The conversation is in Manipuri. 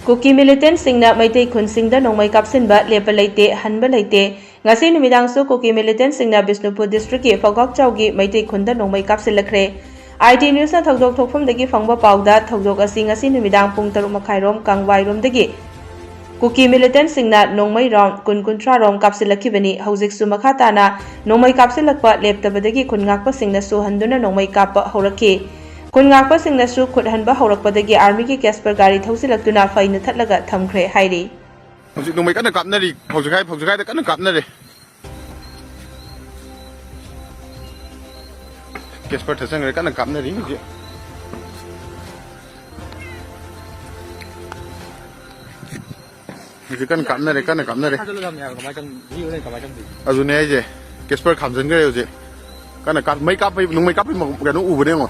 Kuki Militant Singna Meitei Khun Singda Nongmei Kapsinba Lepa Leite Hanba Leite Ngasi Numidang su Kuki Militant Singna Bisnupur District ki Phougakchao gi Meitei Khunda Nongmei Kapsillakhre IT News na thogdok thokpham dagi phangba pawda thogdok asi ngasi numidang pung 3:30 rom kangwai rom dagi Kuki Militant Singna Nongmei round kun-kunthra rom kapsillakhibani hojik su makha tana Nongmei kapsillakpa leptabadagi khun ngakpa singna su handuna Nongmei kappa horakhi khun ngakpa singna su khut hanba horakpadagi army ki Casper gari thausilaktuna faina thatlaga thamkhre hairi hojik Nongmei kana kapnari Phougakchao da kana kapnari Casper thasangre kana kapnari hojik kan kapnare azune je Casper khamjangre je kana kap mai kap Nongmei kap mo ganu ubane ngo